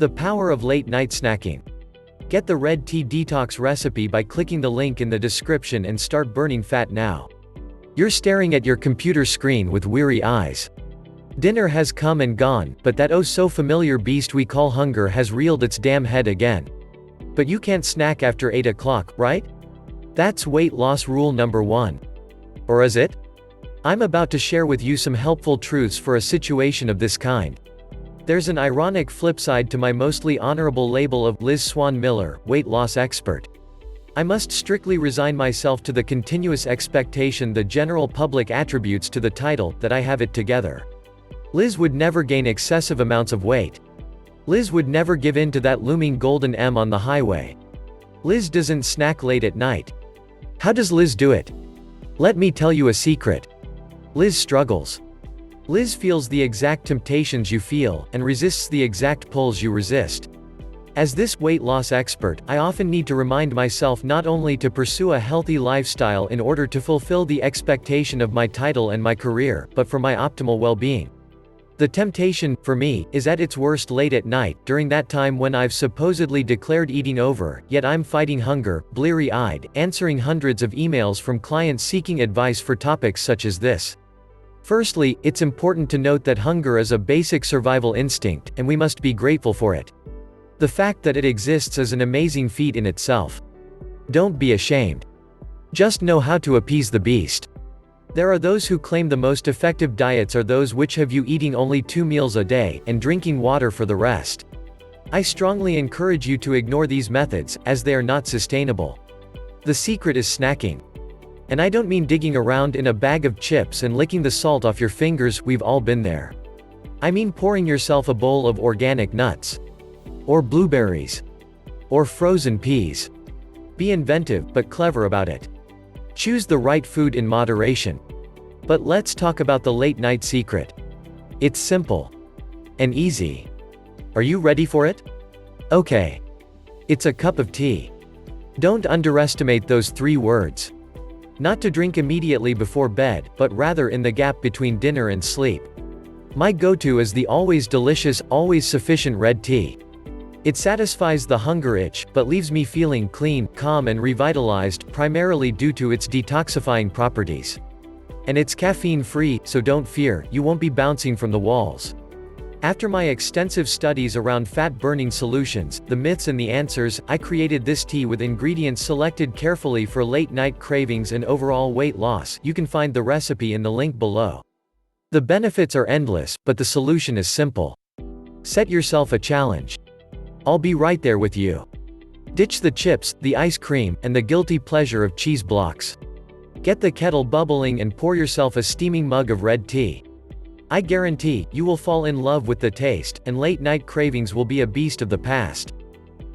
The power of late-night snacking. Get the red tea detox recipe by clicking the link in the description and start burning fat now. You're staring at your computer screen with weary eyes. Dinner has come and gone, but that oh-so-familiar beast we call hunger has reared its damn head again. But you can't snack after 8 o'clock, right? That's weight loss rule number 1. Or is it? I'm about to share with you some helpful truths for a situation of this kind. There's an ironic flip side to my mostly honorable label of Liz Swann Miller, weight loss expert. I must strictly resign myself to the continuous expectation the general public attributes to the title that I have it together. Liz would never gain excessive amounts of weight. Liz would never give in to that looming golden M on the highway. Liz doesn't snack late at night. How does Liz do it? Let me tell you a secret. Liz struggles. Liz feels the exact temptations you feel, and resists the exact pulls you resist. As this weight loss expert, I often need to remind myself not only to pursue a healthy lifestyle in order to fulfill the expectation of my title and my career, but for my optimal well-being. The temptation, for me, is at its worst late at night, during that time when I've supposedly declared eating over, yet I'm fighting hunger, bleary-eyed, answering hundreds of emails from clients seeking advice for topics such as this. Firstly, it's important to note that hunger is a basic survival instinct, and we must be grateful for it. The fact that it exists is an amazing feat in itself. Don't be ashamed. Just know how to appease the beast. There are those who claim the most effective diets are those which have you eating only 2 meals a day, and drinking water for the rest. I strongly encourage you to ignore these methods, as they are not sustainable. The secret is snacking. And I don't mean digging around in a bag of chips and licking the salt off your fingers, we've all been there. I mean pouring yourself a bowl of organic nuts. Or blueberries. Or frozen peas. Be inventive, but clever about it. Choose the right food in moderation. But let's talk about the late-night secret. It's simple. And easy. Are you ready for it? Okay. It's a cup of tea. Don't underestimate those 3 words. Not to drink immediately before bed, but rather in the gap between dinner and sleep. My go-to is the always delicious, always sufficient red tea. It satisfies the hunger itch, but leaves me feeling clean, calm and revitalized, primarily due to its detoxifying properties. And it's caffeine-free, so don't fear, you won't be bouncing from the walls. After my extensive studies around fat-burning solutions, the myths and the answers, I created this tea with ingredients selected carefully for late-night cravings and overall weight loss. You can find the recipe in the link below. The benefits are endless, but the solution is simple. Set yourself a challenge. I'll be right there with you. Ditch the chips, the ice cream, and the guilty pleasure of cheese blocks. Get the kettle bubbling and pour yourself a steaming mug of red tea. I guarantee, you will fall in love with the taste, and late-night cravings will be a beast of the past.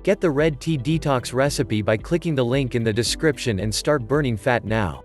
Get the red tea detox recipe by clicking the link in the description and start burning fat now.